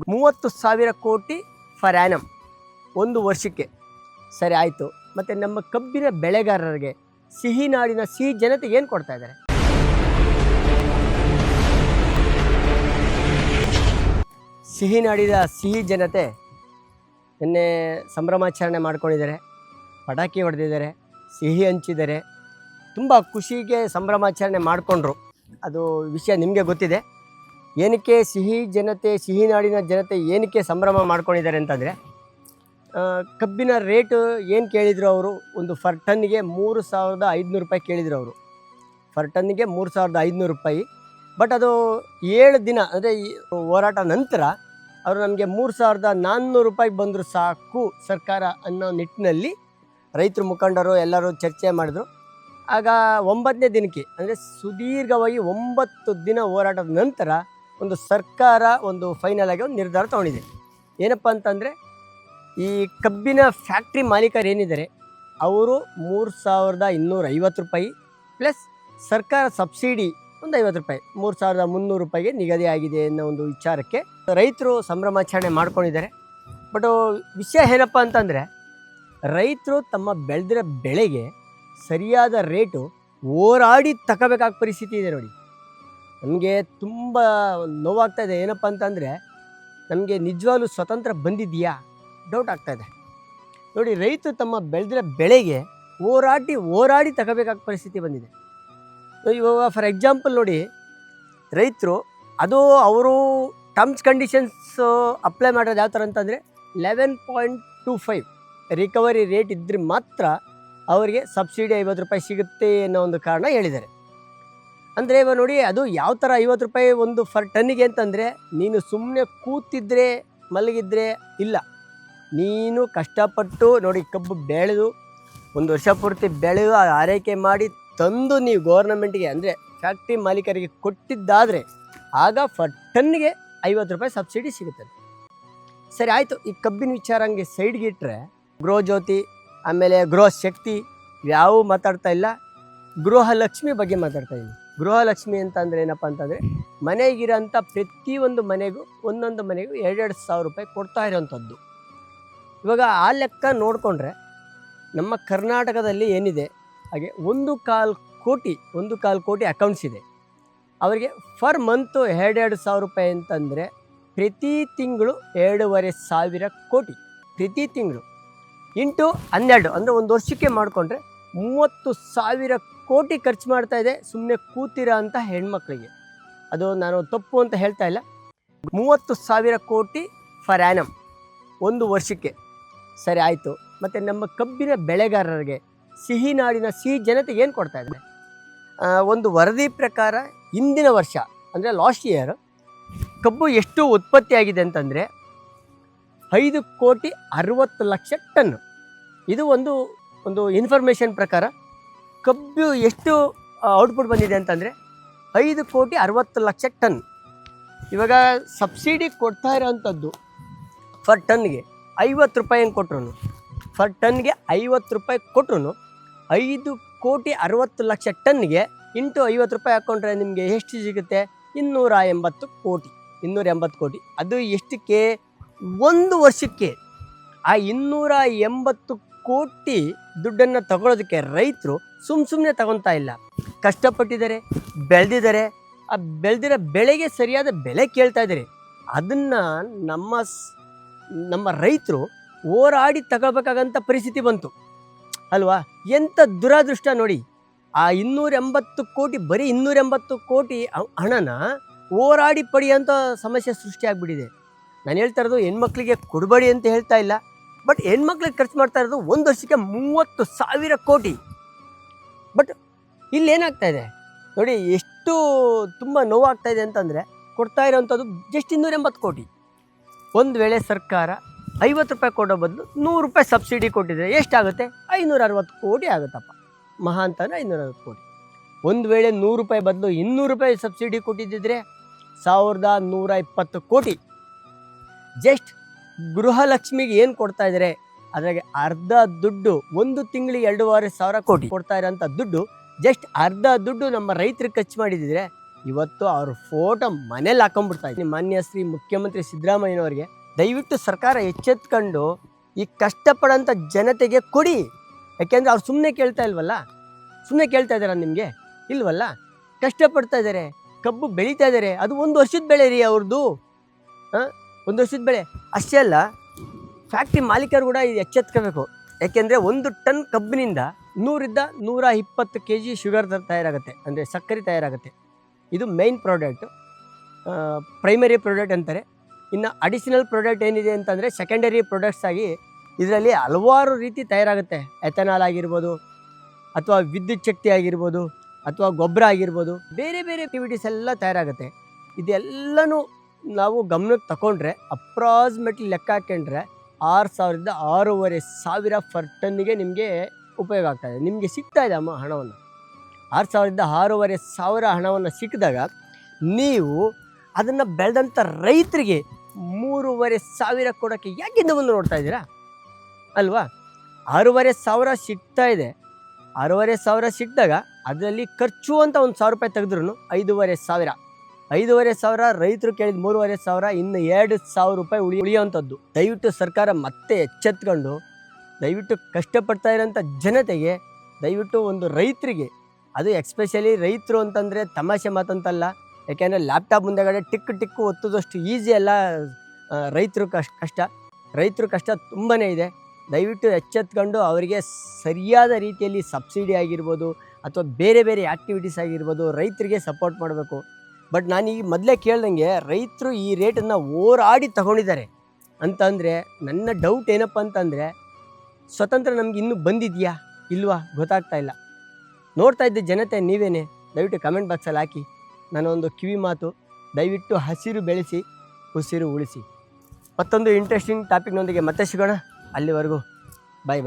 30,000 ಕೋಟಿ fur annum ಒಂದು ವರ್ಷಕ್ಕೆ. ಸರಿ ಆಯಿತು. ಮತ್ತು ನಮ್ಮ ಕಬ್ಬಿನ ಬೆಳೆಗಾರರಿಗೆ, ಸಿಹಿ ನಾಡಿನ ಸಿಹಿ ಜನತೆಗೆ ಏನು ಕೊಡ್ತಾ ಇದ್ದಾರೆ? ಸಿಹಿ ನಾಡಿನ ಸಿಹಿ ಜನತೆ ನಿನ್ನೆ ಸಂಭ್ರಮಾಚರಣೆ ಮಾಡ್ಕೊಂಡಿದ್ದಾರೆ, ಪಟಾಕಿ ಹೊಡೆದಿದ್ದಾರೆ, ಸಿಹಿ ಹಂಚಿದ್ದಾರೆ, ತುಂಬ ಖುಷಿಗೆ ಸಂಭ್ರಮಾಚರಣೆ ಮಾಡಿಕೊಂಡ್ರು. ಅದು ವಿಷಯ ನಿಮಗೆ ಗೊತ್ತಿದೆ. ಏನಕ್ಕೆ ಸಿಹಿ ಜನತೆ, ಸಿಹಿ ನಾಡಿನ ಜನತೆ ಏನಕ್ಕೆ ಸಂಭ್ರಮ ಮಾಡ್ಕೊಂಡಿದ್ದಾರೆ ಅಂತಂದರೆ, ಕಬ್ಬಿನ ರೇಟು ಏನು ಕೇಳಿದರು ಅವರು, ಒಂದು ಫರ್ ಟನ್ನಿಗೆ 3,500 ರೂಪಾಯಿ ಕೇಳಿದರು ಅವರು. ಫರ್ ಟನ್ನಿಗೆ 3,500 ರೂಪಾಯಿ. ಬಟ್ ಅದು 7 ದಿನ ಅಂದರೆ ಹೋರಾಟ ನಂತರ ಅವರು ನಮಗೆ 3,400 ರೂಪಾಯಿಗೆ ಬಂದರೂ ಸಾಕು ಸರ್ಕಾರ ಅನ್ನೋ ನಿಟ್ಟಿನಲ್ಲಿ ರೈತರ ಮುಖಂಡರು ಎಲ್ಲರೂ ಚರ್ಚೆ ಮಾಡಿದ್ರು. ಆಗ 9ನೇ ದಿನಕ್ಕೆ ಅಂದರೆ ಸುದೀರ್ಘವಾಗಿ 9 ದಿನ ಹೋರಾಟದ ನಂತರ ಒಂದು ಸರ್ಕಾರ ಒಂದು ಫೈನಲ್ ಆಗಿ ಒಂದು ನಿರ್ಧಾರ ತೊಗೊಂಡಿದೆ. ಏನಪ್ಪ ಅಂತಂದರೆ, ಈ ಕಬ್ಬಿನ ಫ್ಯಾಕ್ಟ್ರಿ ಮಾಲೀಕರು ಏನಿದ್ದಾರೆ ಅವರು 3,250 ರೂಪಾಯಿ ಪ್ಲಸ್ ಸರ್ಕಾರ ಸಬ್ಸಿಡಿ ಒಂದು 50 ರೂಪಾಯಿ, 3,300 ರೂಪಾಯಿಗೆ ನಿಗದಿ ಆಗಿದೆ ಅನ್ನೋ ಒಂದು ವಿಚಾರಕ್ಕೆ ರೈತರು ಸಂಭ್ರಮಾಚರಣೆ ಮಾಡ್ಕೊಂಡಿದ್ದಾರೆ. ಬಟ್ ವಿಷಯ ಏನಪ್ಪ ಅಂತಂದರೆ, ರೈತರು ತಮ್ಮ ಬೆಳೆದಿರೋ ಬೆಳೆಗೆ ಸರಿಯಾದ ರೇಟು ಹೋರಾಡಿ ತಗೋಬೇಕಾದ ಪರಿಸ್ಥಿತಿ ಇದೆ ನೋಡಿ. ನಮಗೆ ತುಂಬ ನೋವಾಗ್ತಾಯಿದೆ. ಏನಪ್ಪ ಅಂತಂದರೆ, ನಮಗೆ ನಿಜವಾಗ್ಲೂ ಸ್ವತಂತ್ರ ಬಂದಿದೆಯಾ ಡೌಟ್ ಆಗ್ತಾಯಿದೆ ನೋಡಿ. ರೈತರು ತಮ್ಮ ಬೆಳೆದಿರೋ ಬೆಳೆಗೆ ಹೋರಾಡಿ ತಗೋಬೇಕಾದ ಪರಿಸ್ಥಿತಿ ಬಂದಿದೆ. ಇವಾಗ ಫಾರ್ ಎಕ್ಸಾಂಪಲ್ ನೋಡಿ, ರೈತರು ಅದು ಅವರು ಟರ್ಮ್ಸ್ ಕಂಡೀಷನ್ಸು ಅಪ್ಲೈ ಮಾಡೋದು ಯಾವ ಥರ ಅಂತಂದರೆ 11.25 ರಿಕವರಿ ರೇಟ್ ಇದ್ದರೆ ಮಾತ್ರ ಅವರಿಗೆ ಸಬ್ಸಿಡಿ 50 ರೂಪಾಯಿ ಸಿಗುತ್ತೆ ಅನ್ನೋ ಒಂದು ಕಾರಣ ಹೇಳಿದ್ದಾರೆ. ಅಂದರೆ ಇವಾಗ ನೋಡಿ, ಅದು ಯಾವ ಥರ 50 ರೂಪಾಯಿ ಒಂದು ಫರ್ ಟನ್ನಿಗೆ ಅಂತಂದರೆ, ನೀನು ಸುಮ್ಮನೆ ಕೂತಿದ್ರೆ ಮಲಗಿದ್ರೆ ಇಲ್ಲ, ನೀನು ಕಷ್ಟಪಟ್ಟು ನೋಡಿ ಕಬ್ಬು ಬೆಳೆದು ಒಂದು ವರ್ಷ ಪೂರ್ತಿ ಬೆಳೆದು ಆರೈಕೆ ಮಾಡಿ ತಂದು ನೀವು ಗೌರ್ನಮೆಂಟ್ಗೆ ಅಂದರೆ ಫ್ಯಾಕ್ಟ್ರಿ ಮಾಲೀಕರಿಗೆ ಕೊಟ್ಟಿದ್ದಾದರೆ ಆಗ ಫರ್ ಟನ್ನಿಗೆ 50 ರೂಪಾಯಿ ಸಬ್ಸಿಡಿ ಸಿಗುತ್ತದೆ. ಸರಿ ಆಯಿತು. ಈ ಕಬ್ಬಿನ ವಿಚಾರ ಹಂಗೆ ಸೈಡ್ಗೆ ಇಟ್ಟರೆ, ಗೃಹ ಜ್ಯೋತಿ ಆಮೇಲೆ ಗೃಹ ಶಕ್ತಿ ಯಾವ ಮಾತಾಡ್ತಾ ಇಲ್ಲ, ಗೃಹಲಕ್ಷ್ಮಿ ಬಗ್ಗೆ ಮಾತಾಡ್ತಾ ಇದ್ದೀನಿ. ಗೃಹಲಕ್ಷ್ಮಿ ಅಂತಂದರೆ ಏನಪ್ಪ ಅಂತಂದರೆ, ಮನೆಗಿರೋಂಥ ಪ್ರತಿಯೊಂದು ಮನೆಗೂ ಒಂದೊಂದು ಮನೆಗೂ 2,000 ರೂಪಾಯಿ ಕೊಡ್ತಾ ಇರೋವಂಥದ್ದು. ಇವಾಗ ಆ ಲೆಕ್ಕ ನೋಡಿಕೊಂಡ್ರೆ ನಮ್ಮ ಕರ್ನಾಟಕದಲ್ಲಿ ಏನಿದೆ ಹಾಗೆ 1,4 ಕೋಟಿ ಅಕೌಂಟ್ಸ್ ಇದೆ. ಅವರಿಗೆ ಫರ್ ಮಂತು 2,000 ರೂಪಾಯಿ ಅಂತಂದರೆ ಪ್ರತಿ ತಿಂಗಳು 2,500 ಕೋಟಿ ಪ್ರತಿ ತಿಂಗಳು ಇಂಟು 12 ಅಂದರೆ ಒಂದು ವರ್ಷಕ್ಕೆ ಮಾಡಿಕೊಂಡ್ರೆ 30,000 ಕೋಟಿ ಖರ್ಚು ಮಾಡ್ತಾ ಇದೆ ಸುಮ್ಮನೆ ಕೂತಿರೋ ಅಂಥ ಹೆಣ್ಮಕ್ಳಿಗೆ. ಅದು ನಾನು ತಪ್ಪು ಅಂತ ಹೇಳ್ತಾ ಇಲ್ಲ. 30,000 ಕೋಟಿ ಫರ್ ಆ್ಯನಮ್ ಒಂದು ವರ್ಷಕ್ಕೆ. ಸರಿ ಆಯಿತು. ಮತ್ತು ನಮ್ಮ ಕಬ್ಬಿನ ಬೆಳೆಗಾರರಿಗೆ, ಸಿಹಿ ನಾಡಿನ ಸಿಹಿ ಜನತೆಗೆ ಏನು ಕೊಡ್ತಾ ಇದ್ದಾರೆ? ಒಂದು ವರದಿ ಪ್ರಕಾರ ಹಿಂದಿನ ವರ್ಷ ಅಂದರೆ ಲಾಸ್ಟ್ ಇಯರ್ ಕಬ್ಬು ಎಷ್ಟು ಉತ್ಪತ್ತಿ ಆಗಿದೆ ಅಂತಂದರೆ 5,60,00,000 ಟನ್. ಇದು ಒಂದು ಇನ್ಫಾರ್ಮೇಷನ್ ಪ್ರಕಾರ ಕಬ್ಬು ಎಷ್ಟು ಔಟ್ಪುಟ್ ಬಂದಿದೆ ಅಂತಂದರೆ 5,60,00,000 ಟನ್. ಇವಾಗ ಸಬ್ಸಿಡಿ ಕೊಡ್ತಾ ಇರೋವಂಥದ್ದು ಫರ್ ಟನ್ಗೆ 50 ರೂಪಾಯಿ ಹೆಂಗೆ ಕೊಟ್ರು, ಫರ್ ಟನ್ಗೆ 50 ರೂಪಾಯಿ ಕೊಟ್ರು 5,60,00,000 ಟನ್ಗೆ ಇಂಟು 50 ರೂಪಾಯಿ ಹಾಕ್ಕೊಂಡ್ರೆ ನಿಮಗೆ ಎಷ್ಟು ಸಿಗುತ್ತೆ? 280 ಕೋಟಿ. ಅದು ಎಷ್ಟಕ್ಕೆ? ಒಂದು ವರ್ಷಕ್ಕೆ. ಆ 280 ಕೋಟಿ ದುಡ್ಡನ್ನು ತಗೊಳ್ಳೋದಕ್ಕೆ ರೈತರು ಸುಮ್ಮನೆ ತಗೊತಾ ಇಲ್ಲ. ಕಷ್ಟಪಟ್ಟಿದ್ದಾರೆ, ಬೆಳೆದಿದ್ದಾರೆ, ಆ ಬೆಳೆದಿರೋ ಬೆಳೆಗೆ ಸರಿಯಾದ ಬೆಲೆ ಕೇಳ್ತಾ ಇದ್ದಾರೆ. ಅದನ್ನು ನಮ್ಮ ರೈತರು ಹೋರಾಡಿ ತಗೋಬೇಕಾಗಂಥ ಪರಿಸ್ಥಿತಿ ಬಂತು ಅಲ್ವಾ? ಎಂಥ ದುರಾದೃಷ್ಟ ನೋಡಿ. ಆ 280 ಕೋಟಿ, ಬರೀ 280 ಕೋಟಿ ಹಣನ ಹೋರಾಡಿ ಪಡೆಯೋಂಥ ಸಮಸ್ಯೆ ಸೃಷ್ಟಿಯಾಗಿಬಿಟ್ಟಿದೆ. ನಾನು ಹೇಳ್ತಾ ಇರೋದು ಹೆಣ್ಮಕ್ಳಿಗೆ ಕೊಡಬೇಡಿ ಅಂತ ಹೇಳ್ತಾ ಇಲ್ಲ, ಬಟ್ ಹೆಣ್ಮಕ್ಳಿಗೆ ಖರ್ಚು ಮಾಡ್ತಾ ಇರೋದು ಒಂದು ವರ್ಷಕ್ಕೆ 30,000 ಕೋಟಿ. ಬಟ್ ಇಲ್ಲೇನಾಗ್ತಾ ಇದೆ ನೋಡಿ, ಎಷ್ಟು ತುಂಬ ನೋವಾಗ್ತಾ ಇದೆ ಅಂತಂದರೆ, ಕೊಡ್ತಾ ಇರೋವಂಥದ್ದು ಜಸ್ಟ್ 280 ಕೋಟಿ. ಒಂದು ವೇಳೆ ಸರ್ಕಾರ 50 ರೂಪಾಯಿ ಕೊಡೋ ಬದಲು 100 ರೂಪಾಯಿ ಸಬ್ಸಿಡಿ ಕೊಟ್ಟಿದ್ರೆ ಎಷ್ಟಾಗುತ್ತೆ? 560 ಕೋಟಿ ಆಗುತ್ತಪ್ಪ. ಮಹಾ ಅಂತಂದರೆ 560 ಕೋಟಿ. ಒಂದು ವೇಳೆ 100 ರೂಪಾಯಿ ಬದಲು 200 ರೂಪಾಯಿ ಸಬ್ಸಿಡಿ ಕೊಟ್ಟಿದ್ದಿದ್ರೆ 1,120 ಕೋಟಿ. ಜಸ್ಟ್ ಗೃಹಲಕ್ಷ್ಮಿಗೆ ಏನು ಕೊಡ್ತಾ ಇದ್ದಾರೆ ಅದ್ರಾಗೆ ಅರ್ಧ ದುಡ್ಡು, ಒಂದು ತಿಂಗಳಿಗೆ 2,500 ಕೋಟಿ ಕೊಡ್ತಾ ಇರೋಂಥ ದುಡ್ಡು, ಜಸ್ಟ್ ಅರ್ಧ ದುಡ್ಡು ನಮ್ಮ ರೈತರಿಗೆ ಖರ್ಚು ಮಾಡಿದಿದ್ರೆ ಇವತ್ತು ಅವ್ರ ಫೋಟೋ ಮನೇಲಿ ಹಾಕೊಂಡ್ಬಿಡ್ತಾ ಇದ್ದೀನಿ. ಮಾನ್ಯ ಶ್ರೀ ಮುಖ್ಯಮಂತ್ರಿ ಸಿದ್ದರಾಮಯ್ಯನವರಿಗೆ ದಯವಿಟ್ಟು ಸರ್ಕಾರ ಎಚ್ಚೆತ್ಕೊಂಡು ಈ ಕಷ್ಟಪಡೋಂಥ ಜನತೆಗೆ ಕೊಡಿ. ಯಾಕೆಂದರೆ ಅವ್ರು ಸುಮ್ಮನೆ ಕೇಳ್ತಾ ಇಲ್ವಲ್ಲ, ಸುಮ್ಮನೆ ಕೇಳ್ತಾ ಇದ್ದಾರಾ ನಿಮಗೆ? ಇಲ್ವಲ್ಲ, ಕಷ್ಟಪಡ್ತಾ ಇದ್ದಾರೆ, ಕಬ್ಬು ಬೆಳೀತಾ ಇದ್ದಾರೆ. ಅದು 1 ವರ್ಷದ ಬೆಳೆ ರೀ ಅವ್ರದ್ದು, 1 ವರ್ಷದ ಬೆಳೆ. ಅಷ್ಟೇ ಅಲ್ಲ, ಫ್ಯಾಕ್ಟ್ರಿ ಮಾಲೀಕರು ಕೂಡ ಇದು ಎಚ್ಚೆತ್ಕೋಬೇಕು. ಯಾಕೆಂದರೆ 1 ಟನ್ ಕಬ್ಬಿನಿಂದ 100ರಿಂದ 120 kg ಶುಗರ್ ತಯಾರಾಗುತ್ತೆ, ಅಂದರೆ ಸಕ್ಕರೆ ತಯಾರಾಗುತ್ತೆ. ಇದು ಮೈನ್ ಪ್ರಾಡಕ್ಟು, ಪ್ರೈಮರಿ ಪ್ರಾಡಕ್ಟ್ ಅಂತಾರೆ. ಇನ್ನು ಅಡಿಷನಲ್ ಪ್ರಾಡಕ್ಟ್ ಏನಿದೆ ಅಂತಂದರೆ ಸೆಕೆಂಡರಿ ಪ್ರಾಡಕ್ಟ್ಸ್ ಆಗಿ ಇದರಲ್ಲಿ ಹಲವಾರು ರೀತಿ ತಯಾರಾಗುತ್ತೆ. ಎಥನಾಲ್ ಆಗಿರ್ಬೋದು, ಅಥವಾ ವಿದ್ಯುತ್ ಶಕ್ತಿ ಆಗಿರ್ಬೋದು, ಅಥವಾ ಗೊಬ್ಬರ ಆಗಿರ್ಬೋದು, ಬೇರೆ ಬೇರೆ ಆಕ್ಟಿವಿಟೀಸ್ ಎಲ್ಲ ತಯಾರಾಗುತ್ತೆ. ಇದೆಲ್ಲನೂ ನಾವು ಗಮನಕ್ಕೆ ತಗೊಂಡ್ರೆ ಅಪ್ರಾಕ್ಸಿಮೇಟ್ಲಿ ಲೆಕ್ಕ ಹಾಕೊಂಡ್ರೆ 6,000ರಿಂದ 6,500 ಪರ್ ಟನ್ನಿಗೆ ನಿಮಗೆ ಉಪಯೋಗ ಆಗ್ತಾಯಿದೆ. ನಿಮಗೆ ಸಿಗ್ತಾ ಇದೆ ಹಣವನ್ನು 6,000ರಿಂದ 6,500 ಹಣವನ್ನು ಸಿಕ್ಕಿದಾಗ ನೀವು ಅದನ್ನು ಬೆಳೆದಂಥ ರೈತರಿಗೆ 3,500 ಕೊಡೋಕ್ಕೆ ಯಾಕಿಂದ ಮುಂದೆ ನೋಡ್ತಾ ಇದ್ದೀರಾ ಅಲ್ವಾ? 6,500 ಸಿಗ್ತಾ ಇದೆ. 6,500 ಸಿಕ್ಕಿದಾಗ ಅದರಲ್ಲಿ ಖರ್ಚು ಅಂತ ಒಂದು 1,000 ರೂಪಾಯಿ ತೆಗೆದ್ರೂ 5,500 ರೈತರು ಕೇಳಿದ 3,500, ಇನ್ನು 2,000 ರೂಪಾಯಿ ಉಳಿಯೋವಂಥದ್ದು. ದಯವಿಟ್ಟು ಸರ್ಕಾರ ಮತ್ತೆ ಎಚ್ಚೆತ್ಕೊಂಡು ದಯವಿಟ್ಟು ಕಷ್ಟಪಡ್ತಾ ಇರೋಂಥ ಜನತೆಗೆ, ದಯವಿಟ್ಟು ಒಂದು ರೈತರಿಗೆ, ಅದು ಎಕ್ಸ್ಪೆಷಲಿ ರೈತರು ಅಂತಂದರೆ ತಮಾಷೆ ಮಾತಂತಲ್ಲ. ಯಾಕೆಂದರೆ ಲ್ಯಾಪ್ಟಾಪ್ ಮುಂದೆಗಡೆ ಟಿಕ್ಕು ಒತ್ತೋದಷ್ಟು ಈಸಿ ಅಲ್ಲ ರೈತರು ಕಷ್ಟ ತುಂಬಾ ಇದೆ. ದಯವಿಟ್ಟು ಎಚ್ಚೆತ್ಕೊಂಡು ಅವರಿಗೆ ಸರಿಯಾದ ರೀತಿಯಲ್ಲಿ ಸಬ್ಸಿಡಿ ಆಗಿರ್ಬೋದು ಅಥವಾ ಬೇರೆ ಬೇರೆ ಆ್ಯಕ್ಟಿವಿಟೀಸ್ ಆಗಿರ್ಬೋದು ರೈತರಿಗೆ ಸಪೋರ್ಟ್ ಮಾಡಬೇಕು. ಬಟ್ ನಾನು ಈ ಮೊದಲೇ ಕೇಳ್ದಂಗೆ ರೈತರು ಈ ರೇಟನ್ನು ಹೋರಾಡಿ ತಗೊಂಡಿದ್ದಾರೆ ಅಂತಂದರೆ ನನ್ನ ಡೌಟ್ ಏನಪ್ಪ ಅಂತಂದರೆ, ಸ್ವತಂತ್ರ ನಮ್ಗೆ ಇನ್ನೂ ಬಂದಿದೆಯಾ ಇಲ್ವಾ ಗೊತ್ತಾಗ್ತಾ ಇಲ್ಲ. ನೋಡ್ತಾ ಇದ್ದ ಜನತೆ ನೀವೇನೆ, ದಯವಿಟ್ಟು ಕಮೆಂಟ್ ಬಾಕ್ಸಲ್ಲಿ ಹಾಕಿ. ನನ್ನೊಂದು ಕಿವಿ ಮಾತು, ದಯವಿಟ್ಟು ಹಸಿರು ಬೆಳೆಸಿ, ಉಸಿರು ಉಳಿಸಿ. ಮತ್ತೊಂದು ಇಂಟ್ರೆಸ್ಟಿಂಗ್ ಟಾಪಿಕ್ನೊಂದಿಗೆ ಮತ್ತೆ ಸಿಗೋಣ. ಅಲ್ಲಿವರೆಗೂ ಬಾಯ್.